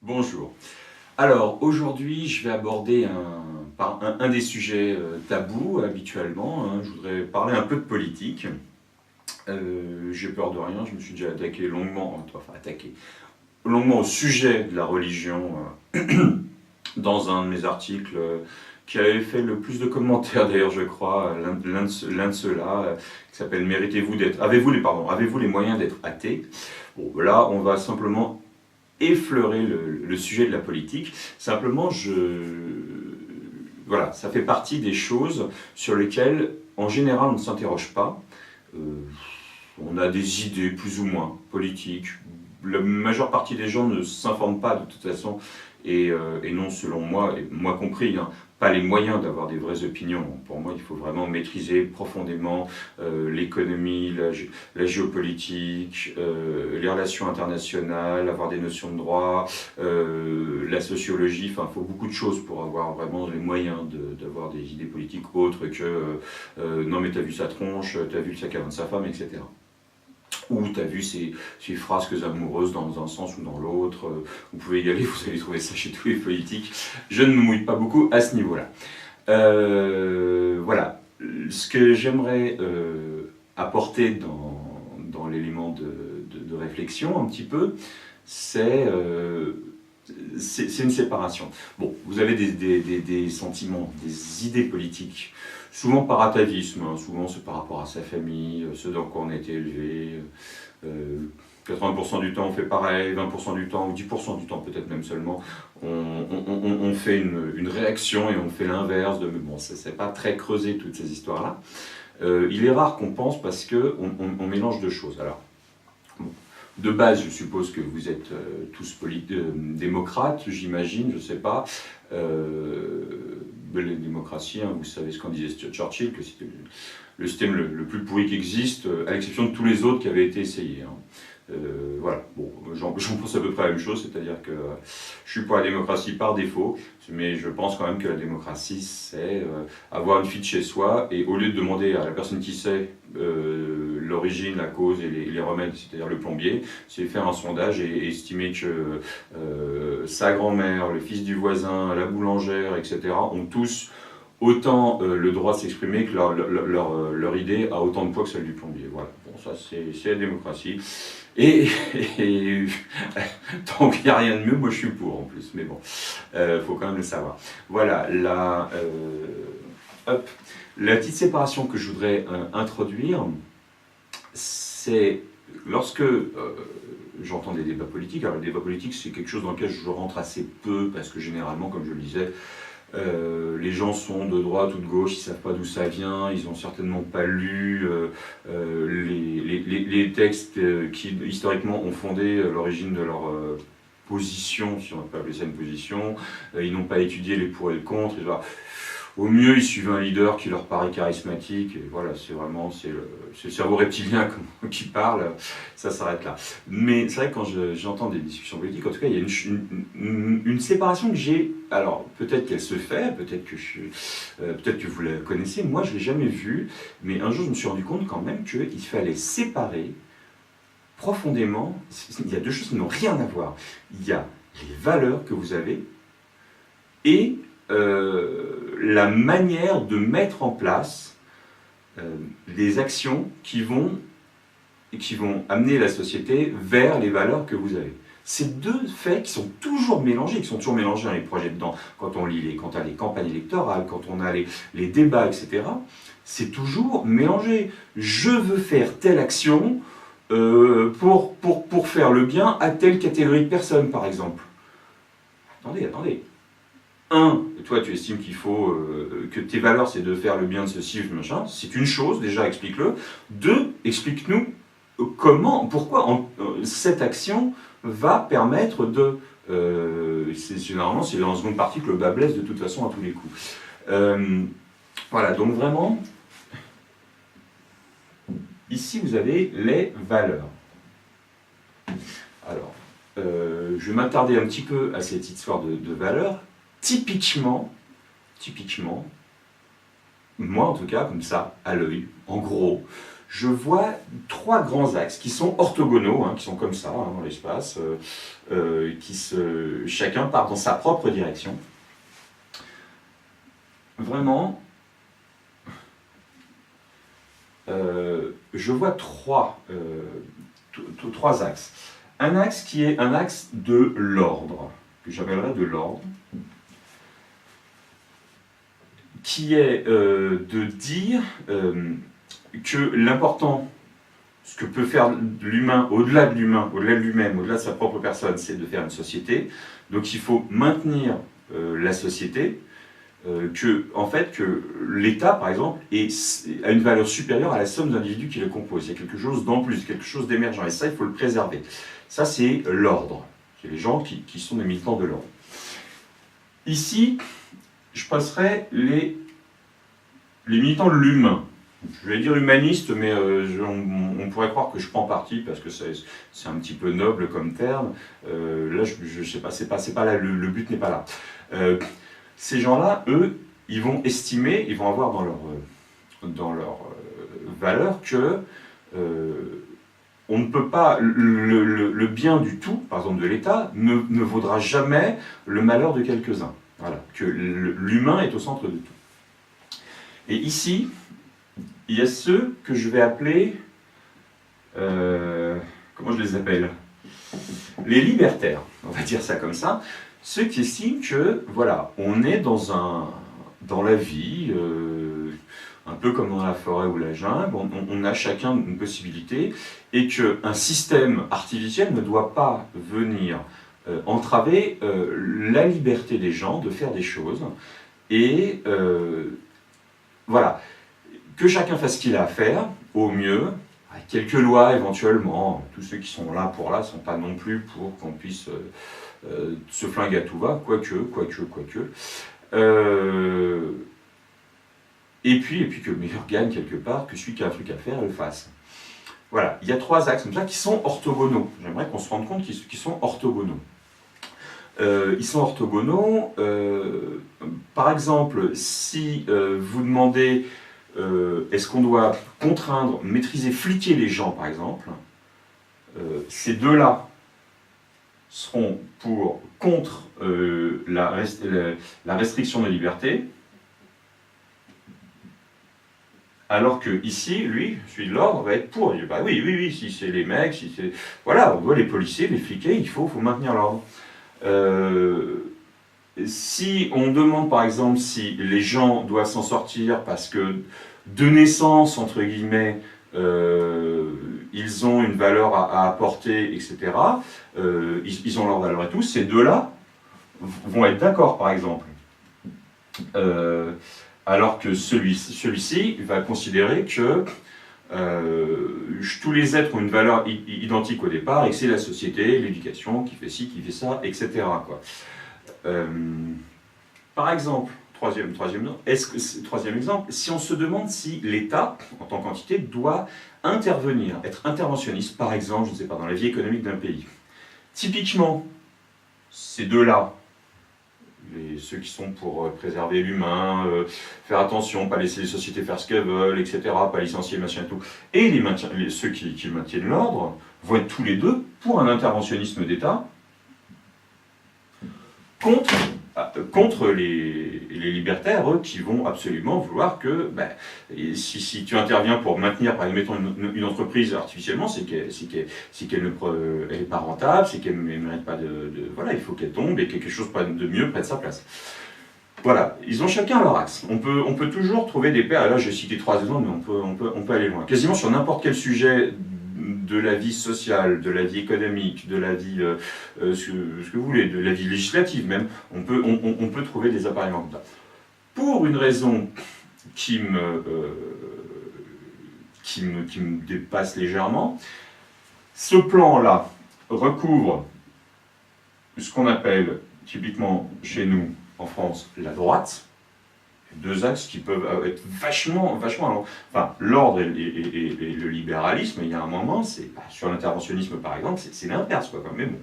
Bonjour. Alors aujourd'hui, je vais aborder un des sujets tabous habituellement, hein. Je voudrais parler un peu de politique. J'ai peur de rien, je me suis déjà attaqué longuement, longuement au sujet de la religion dans un de mes articles qui avait fait le plus de commentaires d'ailleurs, je crois, l'un de ceux-là, qui s'appelle Avez-vous les moyens d'être athée? Bon, là, on va simplement effleurer le sujet de la politique. Simplement, voilà, ça fait partie des choses sur lesquelles, en général, on ne s'interroge pas. Euh, on a des idées plus ou moins politiques. La majeure partie des gens ne s'informent pas de toute façon et n'ont, selon moi, et moi compris, hein, pas les moyens d'avoir des vraies opinions. Pour moi, il faut vraiment maîtriser profondément l'économie, la géopolitique, les relations internationales, avoir des notions de droit, la sociologie. Enfin, il faut beaucoup de choses pour avoir vraiment les moyens d'avoir des idées politiques autres que non mais t'as vu sa tronche, t'as vu le sac à main de sa femme, etc. Ou t'as vu ces frasques amoureuses dans un sens ou dans l'autre. Vous pouvez y aller, vous allez trouver ça chez tous les politiques. Je ne me mouille pas beaucoup à ce niveau-là. Voilà. Ce que j'aimerais apporter dans l'élément de réflexion un petit peu, c'est une séparation. Bon, vous avez des sentiments, des idées politiques, souvent par atavisme, hein, souvent c'est par rapport à sa famille, ce dans quoi on a été élevé. 80% du temps on fait pareil, 20% du temps, ou 10% du temps peut-être même seulement, on fait une réaction et on fait l'inverse. Mais bon, ça c'est pas très creusé toutes ces histoires-là. Il est rare qu'on pense parce qu'on mélange deux choses. Alors, de base, je suppose que vous êtes tous démocrates, j'imagine, je ne sais pas. Les démocraties, hein, vous savez ce qu'en disait Churchill, que c'était le système le plus pourri qui existe, à l'exception de tous les autres qui avaient été essayés. Hein. Voilà, bon, j'en pense à peu près la même chose, c'est-à-dire que je suis pour la démocratie par défaut, mais je pense quand même que la démocratie, c'est avoir une fille de chez soi, et au lieu de demander à la personne qui sait l'origine, la cause et les remèdes, c'est-à-dire le plombier, c'est faire un sondage et estimer que sa grand-mère, le fils du voisin, la boulangère, etc., ont tous autant le droit de s'exprimer que leur idée a autant de poids que celle du plombier. Voilà, bon, ça c'est la démocratie. Et tant qu'il n'y a rien de mieux, moi je suis pour en plus, mais bon, faut quand même le savoir. Voilà, la petite séparation que je voudrais introduire, c'est lorsque j'entends des débats politiques. Alors, les débats politiques, c'est quelque chose dans lequel je rentre assez peu, parce que généralement, comme je le disais, les gens sont de droite ou de gauche, ils ne savent pas d'où ça vient, ils n'ont certainement pas lu les textes qui historiquement ont fondé l'origine de leur position, si on peut appeler ça une position, ils n'ont pas étudié les pour et les contre. Au mieux, ils suivent un leader qui leur paraît charismatique, et voilà, c'est vraiment c'est le cerveau reptilien qui parle, ça s'arrête là. Mais c'est vrai que quand j'entends des discussions politiques, en tout cas, il y a une séparation que j'ai. Alors, peut-être qu'elle se fait, peut-être que vous la connaissez, moi je ne l'ai jamais vue, mais un jour je me suis rendu compte quand même qu'il fallait séparer profondément. Il y a deux choses qui n'ont rien à voir. Il y a les valeurs que vous avez et la manière de mettre en place des actions qui vont amener la société vers les valeurs que vous avez. Ces deux faits qui sont toujours mélangés, dans les projets dedans, quand on lit quand on a les campagnes électorales, quand on a les débats, etc., c'est toujours mélangé. Je veux faire telle action pour faire le bien à telle catégorie de personnes, par exemple. Attendez. Un, toi tu estimes qu'il faut que tes valeurs c'est de faire le bien de ceci, machin, c'est une chose, déjà explique-le. Deux, explique-nous pourquoi cette action va permettre de... généralement c'est en seconde partie que le bas blesse de toute façon à tous les coups. Voilà, donc vraiment, ici vous avez les valeurs. Alors, je vais m'attarder un petit peu à cette histoire de valeurs. Typiquement, moi en tout cas, comme ça, à l'œil, en gros, je vois trois grands axes qui sont orthogonaux, qui sont comme ça dans l'espace, chacun part dans sa propre direction. Vraiment, je vois trois axes. Un axe qui est un axe de l'ordre, que j'appellerais de l'ordre, qui est de dire que l'important, ce que peut faire l'humain, au-delà de l'humain, au-delà de lui-même, au-delà de sa propre personne, c'est de faire une société. Donc il faut maintenir la société, que l'État, par exemple, a une valeur supérieure à la somme d'individus qui le composent. Il y a quelque chose d'en plus, quelque chose d'émergent, et ça, il faut le préserver. Ça, c'est l'ordre. C'est les gens qui sont des militants de l'ordre. Ici, je passerai les militants de l'humain. Je vais dire humaniste, mais on pourrait croire que je prends parti parce que c'est un petit peu noble comme terme. Là, je sais pas, c'est pas là, le but n'est pas là. Ces gens-là, eux, ils vont estimer, ils vont avoir dans leur valeur que on ne peut pas, le bien du tout, par exemple de l'État, ne vaudra jamais le malheur de quelques-uns. Voilà, que l'humain est au centre de tout. Et ici, il y a ceux que je vais appeler, comment je les appelle? Les libertaires, on va dire ça comme ça. Ceux qui estiment que, voilà, on est dans la vie, un peu comme dans la forêt ou la jungle, on a chacun une possibilité, et qu'un système artificiel ne doit pas venir entraver la liberté des gens de faire des choses, et voilà, que chacun fasse ce qu'il a à faire, au mieux, avec quelques lois éventuellement. Tous ceux qui sont là ne sont pas non plus pour qu'on puisse se flinguer à tout va, quoique. Et puis que le meilleur gagne quelque part, que celui qui a un truc à faire le fasse. Voilà, il y a trois axes comme ça qui sont orthogonaux. J'aimerais qu'on se rende compte qu'ils sont orthogonaux. Ils sont orthogonaux. Par exemple, si vous demandez est-ce qu'on doit contraindre, maîtriser, fliquer les gens, par exemple, ces deux-là seront contre la restriction de liberté, alors que ici, lui, celui de l'ordre, va être pour. Il dit, bah oui, si c'est les mecs, si c'est... Voilà, on doit les policiers, les fliquer, il faut maintenir l'ordre. Si on demande, par exemple, si les gens doivent s'en sortir parce que, de naissance, entre guillemets, ils ont une valeur à apporter, etc., ils ont leur valeur et tout, ces deux-là vont être d'accord, par exemple. Alors que celui-ci va considérer que tous les êtres ont une valeur identique au départ, et que c'est la société, l'éducation qui fait ci, qui fait ça, etc. quoi. Par exemple, troisième exemple, si on se demande si l'État, en tant qu'entité, doit intervenir, être interventionniste, par exemple, je ne sais pas, dans la vie économique d'un pays. Typiquement, ces deux-là, ceux qui sont pour préserver l'humain, faire attention, pas laisser les sociétés faire ce qu'elles veulent, etc., pas licencier, machin et tout, et ceux qui maintiennent l'ordre, vont être tous les deux pour un interventionnisme d'État contre les libertaires, eux, qui vont absolument vouloir que, si tu interviens pour maintenir, par exemple, une entreprise artificiellement, c'est qu'elle n'est pas rentable, c'est qu'elle ne mérite pas voilà, il faut qu'elle tombe et que quelque chose de mieux prenne sa place. Voilà, ils ont chacun leur axe. On peut toujours trouver des pairs, et là j'ai cité 3 exemples, mais on peut aller loin. Quasiment sur n'importe quel sujet de la vie sociale, de la vie économique, de la vie, ce que vous voulez, de la vie législative même, on peut trouver des appareillements comme ça. Pour une raison qui me dépasse légèrement, ce plan-là recouvre ce qu'on appelle typiquement chez nous, en France, la droite. Deux axes qui peuvent être vachement enfin, l'ordre et le libéralisme, il y a un moment, sur l'interventionnisme par exemple, c'est l'inverse, quoi, mais bon.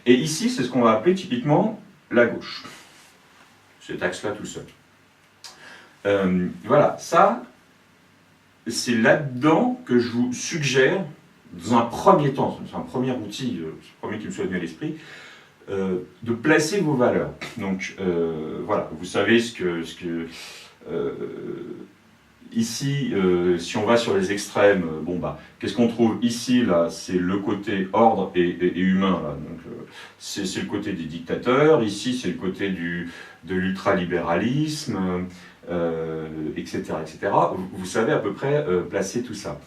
Et ici, c'est ce qu'on va appeler typiquement la gauche. Cet axe-là tout seul. Voilà, ça, c'est là-dedans que je vous suggère, dans un premier temps, c'est un premier outil, c'est le premier qui me soit venu à l'esprit, de placer vos valeurs. Donc voilà, vous savez ici, si on va sur les extrêmes, bon bah, qu'est-ce qu'on trouve ici là? C'est le côté ordre et humain là. Donc c'est le côté des dictateurs. Ici, c'est le côté de l'ultralibéralisme, etc., etc. Vous savez à peu près placer tout ça.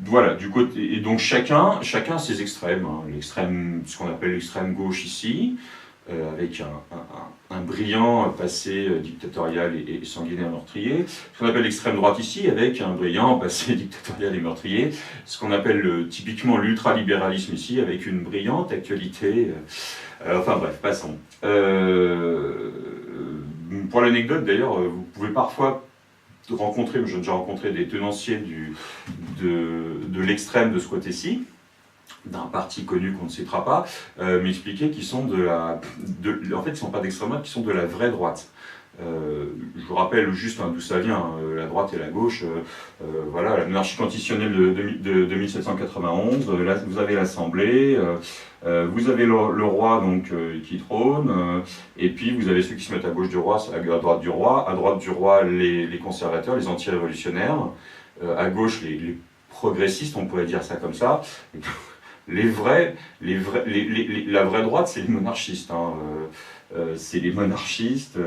Voilà, du côté, et donc chacun a ses extrêmes, hein. L'extrême, ce qu'on appelle l'extrême gauche ici, avec un brillant passé dictatorial et sanguinaire meurtrier. Ce qu'on appelle l'extrême droite ici, avec un brillant passé dictatorial et meurtrier. Ce qu'on appelle typiquement l'ultralibéralisme ici, avec une brillante actualité. Enfin bref, passons. Pour l'anecdote d'ailleurs, vous pouvez parfois rencontrer, j'ai déjà rencontré des tenanciers de l'extrême de ce côté-ci, d'un parti connu qu'on ne citera pas, m'expliquer qu'ils sont en fait, ils ne sont pas d'extrême droite, ils sont de la vraie droite. Je vous rappelle juste d'où ça vient, la droite et la gauche, voilà, la monarchie constitutionnelle de 1791, là vous avez l'Assemblée, vous avez le roi donc, qui trône, et puis vous avez ceux qui se mettent à gauche du roi, à droite du roi les conservateurs, les anti-révolutionnaires, à gauche les progressistes, on pourrait dire ça comme ça. La vraie droite, c'est les monarchistes. Hein. C'est les monarchistes,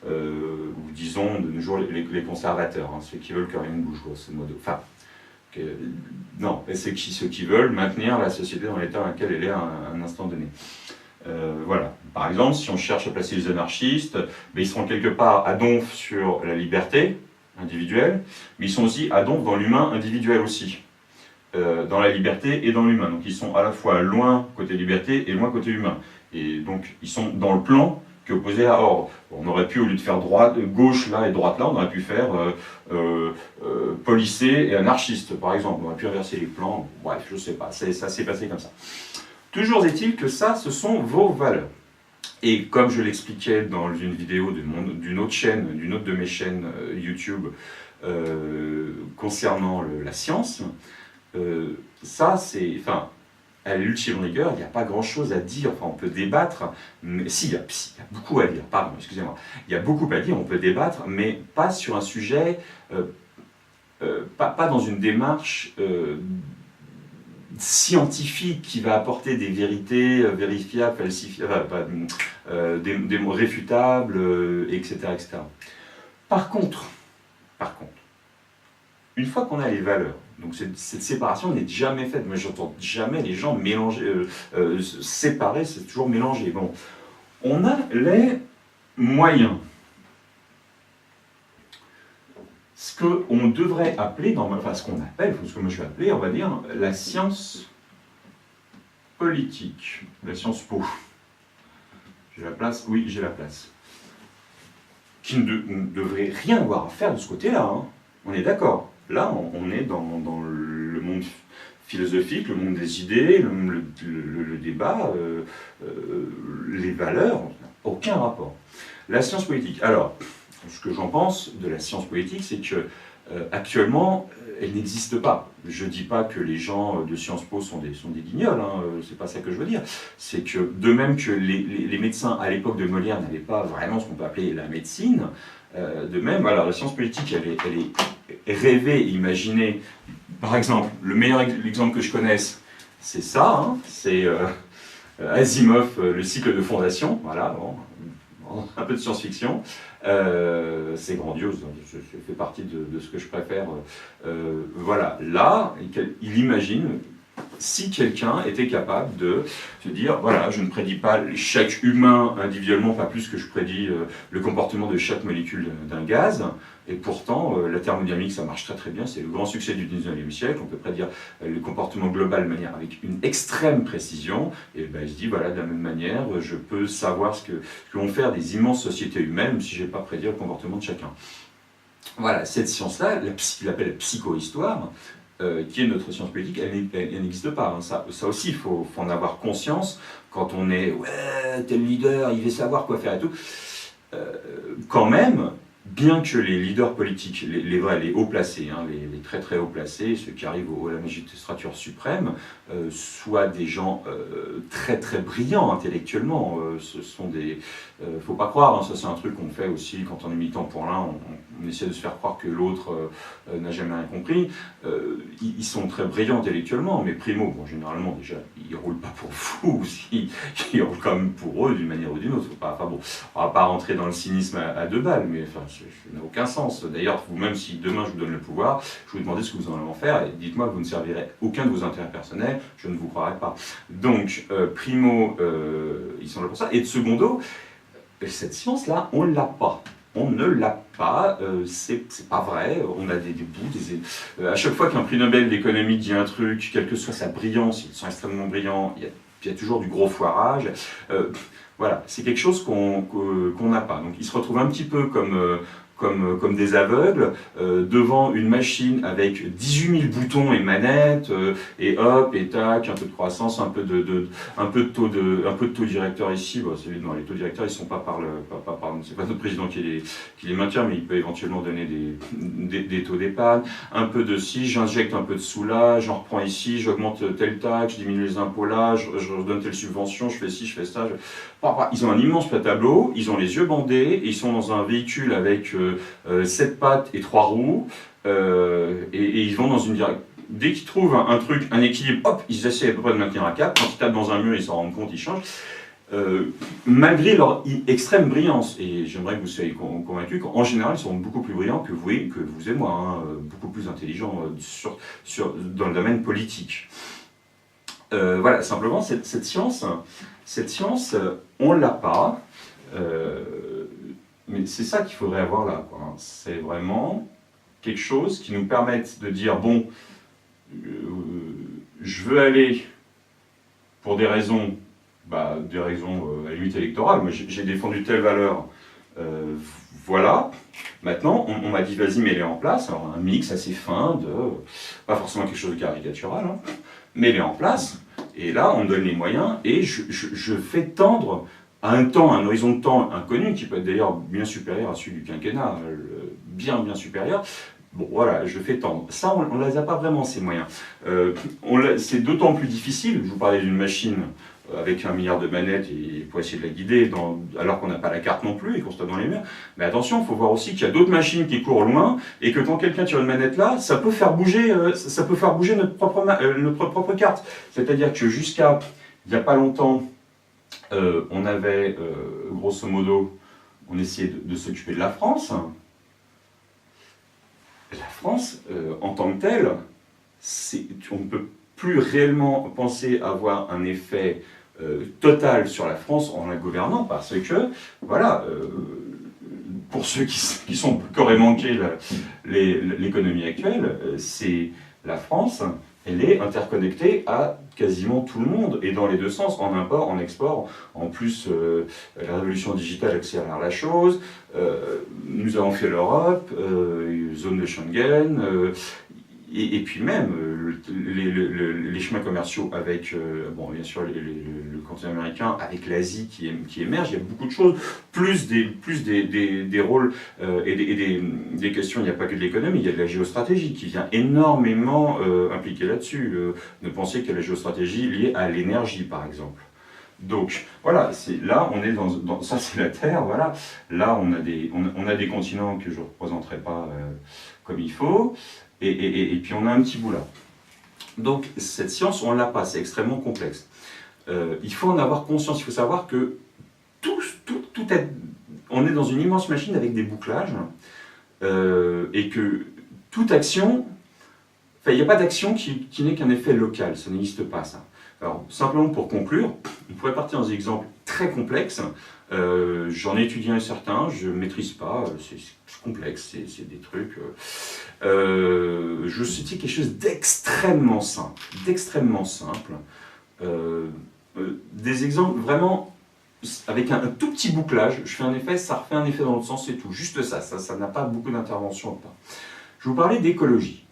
ou disons de nos jours les conservateurs, hein, ceux qui veulent que rien ne bouge, grosso modo. Enfin, non, c'est ceux qui veulent maintenir la société dans l'état dans lequel elle est à un instant donné. Voilà. Par exemple, si on cherche à placer les anarchistes, ils seront quelque part à donf sur la liberté individuelle, mais ils sont aussi à donf dans l'humain individuel aussi. Dans la liberté et dans l'humain. Donc ils sont à la fois loin côté liberté et loin côté humain. Et donc ils sont dans le plan qui est opposé à ordre. On aurait pu, au lieu de faire gauche là et droite là, on aurait pu faire policé et anarchiste par exemple. On aurait pu inverser les plans. Bref, je sais pas, ça s'est passé comme ça. Toujours est-il que ça, ce sont vos valeurs. Et comme je l'expliquais dans une vidéo d'une autre chaîne, d'une autre de mes chaînes YouTube concernant la science, ça, c'est, enfin, à l'ultime rigueur, il n'y a pas grand-chose à dire. Enfin, on peut débattre, mais il y a beaucoup à dire. Pardon, excusez-moi. Il y a beaucoup à dire, on peut débattre, mais pas sur un sujet, pas dans une démarche scientifique qui va apporter des vérités vérifiables, falsifiables, des mots réfutables, etc., etc. Par contre, une fois qu'on a les valeurs, donc cette séparation n'est jamais faite. Moi, j'entends jamais les gens mélanger, séparer, c'est toujours mélangé. Bon, on a les moyens. Ce qu'on devrait appeler, ce qu'on appelle, ce que moi je vais appeler, on va dire, la science politique, la science po. J'ai la place? Oui, j'ai la place. Qui ne devrait rien avoir à faire de ce côté-là, hein. On est d'accord. Là, on est dans le monde philosophique, le monde des idées, le débat, les valeurs, aucun rapport. La science politique. Alors, ce que j'en pense de la science politique, c'est que actuellement, elle n'existe pas. Je ne dis pas que les gens de Sciences Po sont des guignols, hein, c'est pas ça que je veux dire. C'est que, de même que les médecins à l'époque de Molière n'avaient pas vraiment ce qu'on peut appeler la médecine, de même, voilà, la science politique, elle est rêvée, imaginée. Par exemple, le meilleur exemple que je connaisse, c'est ça, hein, c'est Asimov, le cycle de fondation, voilà, bon, un peu de science-fiction. C'est grandiose, ça fait partie de ce que je préfère. Voilà, là, il imagine si quelqu'un était capable de se dire, voilà, je ne prédis pas chaque humain individuellement, pas plus que je prédis le comportement de chaque molécule d'un gaz, et pourtant, la thermodynamique, ça marche très très bien, c'est le grand succès du 19e siècle, on peut prédire le comportement global de manière avec une extrême précision, et ben, il se dit, voilà, de la même manière, je peux savoir ce que vont faire des immenses sociétés humaines, même si je n'ai pas prédire le comportement de chacun. Voilà, cette science-là, qu'il appelle la psychohistoire, qui est notre science politique, elle n'existe pas. Hein. Ça aussi, il faut en avoir conscience quand on est « ouais, tel leader, il veut savoir quoi faire et tout ». Quand même, bien que les leaders politiques, les vrais, les hauts placés, hein, les très très hauts placés, ceux qui arrivent à la magistrature suprême, soient des gens très très brillants intellectuellement. Ce sont des... faut pas croire, hein, ça c'est un truc qu'on fait aussi quand on est militant pour l'un, on essaie de se faire croire que l'autre n'a jamais rien compris. Ils sont très brillants intellectuellement, mais Primo, bon, généralement déjà, ils roulent pas pour fous, ils roulent quand même pour eux d'une manière ou d'une autre. Enfin bon, on va pas rentrer dans le cynisme à deux balles, mais enfin, ça n'a aucun sens. D'ailleurs, vous-même, si demain je vous donne le pouvoir, je vous demandais ce que vous en allez en faire, et dites-moi que vous ne servirez aucun de vos intérêts personnels, je ne vous croirai pas. Donc, primo, ils sont là pour ça. Et de secondo, cette science-là, on ne l'a pas. On ne l'a pas, c'est pas vrai, on a des bouts, à chaque fois qu'un prix Nobel d'économie dit un truc, quelle que soit sa brillance, ils sont extrêmement brillants, il y a toujours du gros foirage. Voilà, c'est quelque chose qu'on n'a pas. Donc ils se retrouvent un petit peu comme des aveugles devant une machine avec 18 000 boutons et manettes, et hop, et tac, un peu de croissance, un peu de taux directeur ici. Bon, non, les taux directeurs, ils sont pas c'est pas notre président qui les maintient, mais il peut éventuellement donner des taux d'épargne. Un peu de ci, j'injecte un peu de sous là, j'en reprends ici, j'augmente telle taxe, je diminue les impôts là, je donne telle subvention, je fais ci, je fais ça. Ils ont un immense tableau, ils ont les yeux bandés, ils sont dans un véhicule avec 7 pattes et 3 roues, et ils vont dans une direction. Dès qu'ils trouvent un truc, un équilibre, hop, ils essaient à peu près de maintenir un cap. Quand ils tapent dans un mur, ils s'en rendent compte, ils changent. Malgré leur extrême brillance, et j'aimerais que vous soyez convaincus qu'en général, ils sont beaucoup plus brillants que vous et moi, hein, beaucoup plus intelligents dans le domaine politique. Voilà, simplement, cette science, on ne l'a pas, mais c'est ça qu'il faudrait avoir là, quoi. C'est vraiment quelque chose qui nous permette de dire, bon, je veux aller pour des raisons à la limite électorale, moi j'ai défendu telle valeur, voilà. Maintenant, on m'a dit, vas-y, mets-les en place. Alors, un mix assez fin, pas forcément quelque chose de caricatural, hein, mets-les en place. Et là, on me donne les moyens et je fais tendre à un horizon de temps inconnu, qui peut être d'ailleurs bien supérieur à celui du quinquennat, bien supérieur. Bon, voilà, je fais tendre. Ça, on ne les a pas vraiment, ces moyens. C'est d'autant plus difficile, je vous parlais d'une machine avec 1 milliard de manettes et pour essayer de la guider, alors qu'on n'a pas la carte non plus et qu'on se tape dans les murs. Mais attention, il faut voir aussi qu'il y a d'autres machines qui courent loin et que quand quelqu'un tire une manette là, ça peut faire bouger notre propre carte. C'est-à-dire que jusqu'à il n'y a pas longtemps, on avait, grosso modo, on essayait de s'occuper de la France. La France, en tant que telle, on ne peut plus réellement penser avoir un effet total sur la France en la gouvernant, parce que, voilà, pour ceux qui sont qu'aurait manqué l'économie actuelle, c'est la France, elle est interconnectée à quasiment tout le monde, et dans les deux sens, en import, en export. En plus, la révolution digitale accélère la chose. Nous avons fait l'Europe, zone de Schengen, et puis même les chemins commerciaux avec, bon, bien sûr, le continent américain, avec l'Asie qui émerge, il y a beaucoup de choses, plus des rôles et des questions. Il n'y a pas que de l'économie, il y a de la géostratégie qui vient énormément impliquer là-dessus. Ne pensez qu'à la géostratégie liée à l'énergie, par exemple. Donc voilà, là on est dans ça, c'est la Terre, voilà. Là on a des continents que je ne représenterai pas comme il faut, et puis on a un petit bout là. Donc cette science, on ne l'a pas, c'est extrêmement complexe. Il faut en avoir conscience, il faut savoir que on est dans une immense machine avec des bouclages, et que toute action, enfin il n'y a pas d'action qui n'est qu'un effet local, ça n'existe pas ça. Alors, simplement pour conclure, on pourrait partir dans des exemples très complexes. J'en ai étudié un certain, je ne maîtrise pas, c'est complexe, c'est des trucs. Je citais quelque chose d'extrêmement simple. Des exemples vraiment avec un tout petit bouclage, je fais un effet, ça refait un effet dans l'autre sens, c'est tout. Juste ça n'a pas beaucoup d'intervention. Je vous parlais d'écologie.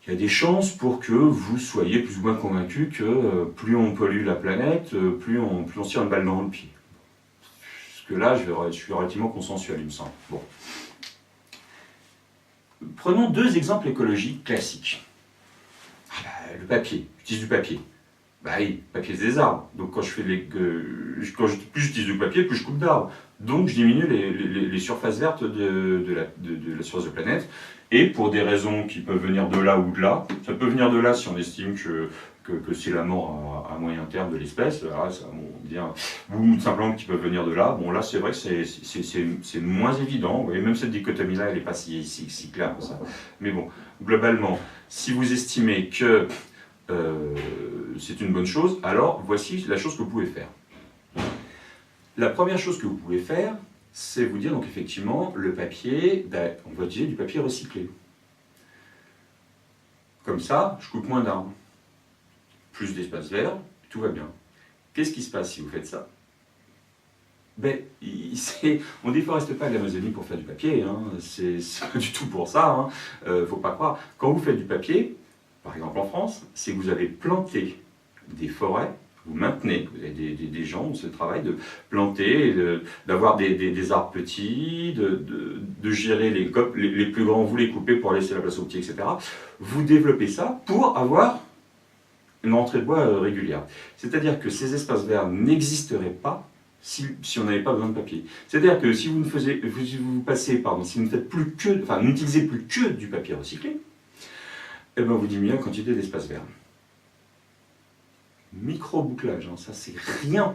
Il y a des chances pour que vous soyez plus ou moins convaincu que plus on pollue la planète, plus on se tire une balle dans le pied. que là, je suis relativement consensuel, il me semble. Bon. Prenons deux exemples écologiques classiques. Le papier, j'utilise du papier. Bah oui, le papier c'est des arbres. Donc plus j'utilise du papier, plus je coupe d'arbres. Donc je diminue les surfaces vertes de la surface de la planète. Et pour des raisons qui peuvent venir de là ou de là, ça peut venir de là si on estime que c'est la mort à moyen terme de l'espèce, ou simplement qui peuvent venir de là. Bon là c'est vrai que c'est moins évident, et même cette dichotomie-là elle n'est pas si claire que ça. Mais bon, globalement, si vous estimez que c'est une bonne chose, alors voici la chose que vous pouvez faire. La première chose que vous pouvez faire, c'est vous dire, donc effectivement, le papier, on va utiliser du papier recyclé. Comme ça, je coupe moins d'arbres. Plus d'espace vert, tout va bien. Qu'est-ce qui se passe si vous faites ça? On ne déforeste pas l'Amazonie pour faire du papier, hein. C'est pas du tout pour ça, hein. Faut pas croire. Quand vous faites du papier, par exemple en France, c'est que vous avez planté des forêts, vous maintenez, vous avez des gens, ce travail de planter, d'avoir des arbres petits, de gérer les plus grands, vous les coupez pour laisser la place aux petits, etc. Vous développez ça pour avoir une rentrée de bois régulière. C'est-à-dire que ces espaces verts n'existeraient pas si on n'avait pas besoin de papier. C'est-à-dire que si vous n'utilisez plus que du papier recyclé, eh ben vous diminuez la quantité d'espace vert. Micro-bouclage, hein, ça c'est rien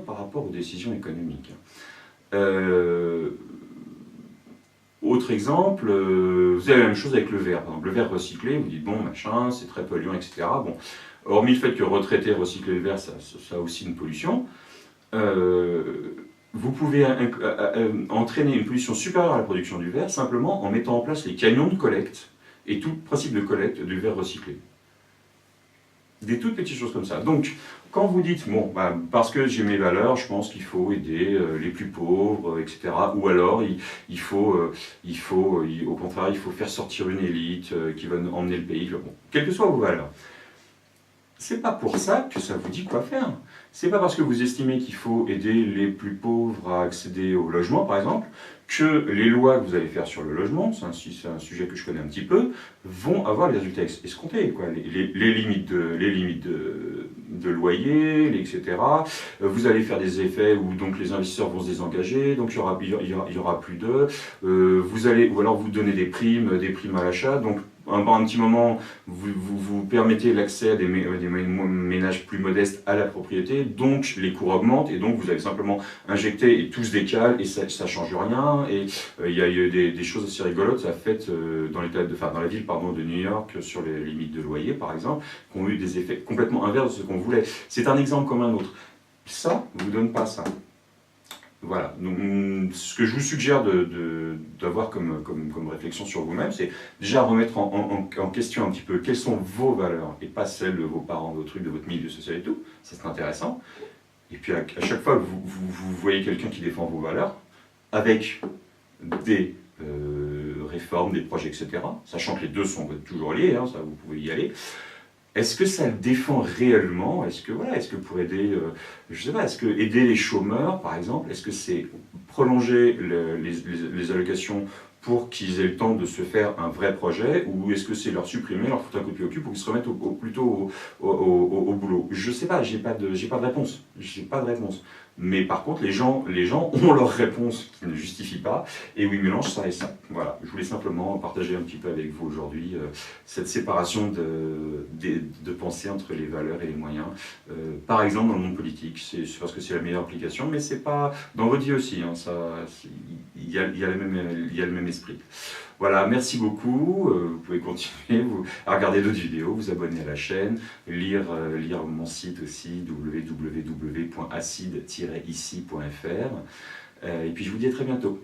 par rapport aux décisions économiques. Autre exemple, vous avez la même chose avec le verre. Par exemple, le verre recyclé, vous dites bon, machin, c'est très polluant, etc. Bon, hormis le fait que retraiter, recycler le verre, ça a aussi une pollution. Vous pouvez entraîner une pollution supérieure à la production du verre simplement en mettant en place les camions de collecte et tout principe de collecte du verre recyclé. Des toutes petites choses comme ça. Donc, quand vous dites, bon, parce que j'ai mes valeurs, je pense qu'il faut aider les plus pauvres, etc. Ou alors, au contraire, il faut faire sortir une élite qui va emmener le pays. Bon, quelles que soient vos valeurs. C'est pas pour ça que ça vous dit quoi faire. C'est pas parce que vous estimez qu'il faut aider les plus pauvres à accéder au logement, par exemple, que les lois que vous allez faire sur le logement, c'est un sujet que je connais un petit peu, vont avoir les résultats escomptés, quoi. Les limites de loyer, etc. Vous allez faire des effets où donc les investisseurs vont se désengager, donc il y aura plus d'eux. Ou alors vous donnez des primes à l'achat, donc pendant un petit moment, vous permettez l'accès à des ménages plus modestes à la propriété, donc les cours augmentent, et donc vous allez simplement injecter et tout se décale, et ça ne change rien. Et il y a eu des choses assez rigolotes, ça a fait dans la ville de New York, sur les limites de loyer, par exemple, qui ont eu des effets complètement inverses de ce qu'on voulait. C'est un exemple comme un autre. Ça ne vous donne pas ça. Voilà, donc ce que je vous suggère d'avoir comme réflexion sur vous-même, c'est déjà remettre en question un petit peu quelles sont vos valeurs et pas celles de vos parents, de vos trucs, de votre milieu social et tout, ça c'est intéressant. Et puis à chaque fois que vous voyez quelqu'un qui défend vos valeurs, avec des réformes, des projets, etc., sachant que les deux sont toujours liés, hein, ça vous pouvez y aller. Est-ce que ça le défend réellement? Est-ce que pour aider, je sais pas, est-ce que aider les chômeurs, par exemple, est-ce que c'est prolonger les allocations pour qu'ils aient le temps de se faire un vrai projet, ou est-ce que c'est leur supprimer, leur foutre un coup de pied au cul pour qu'ils se remettent plutôt au boulot? Je sais pas, j'ai pas de réponse. Mais par contre, les gens ont leur réponse qui ne justifie pas, et oui, mélange ça et ça. Voilà, je voulais simplement partager un petit peu avec vous aujourd'hui cette séparation de pensée entre les valeurs et les moyens. Par exemple, dans le monde politique, c'est parce que c'est la meilleure application, mais c'est pas dans votre vie aussi. Hein, il y a le même esprit. Voilà, merci beaucoup. Vous pouvez continuer à regarder d'autres vidéos, vous abonner à la chaîne, lire mon site aussi, www.acide-ici.fr. Et puis je vous dis à très bientôt.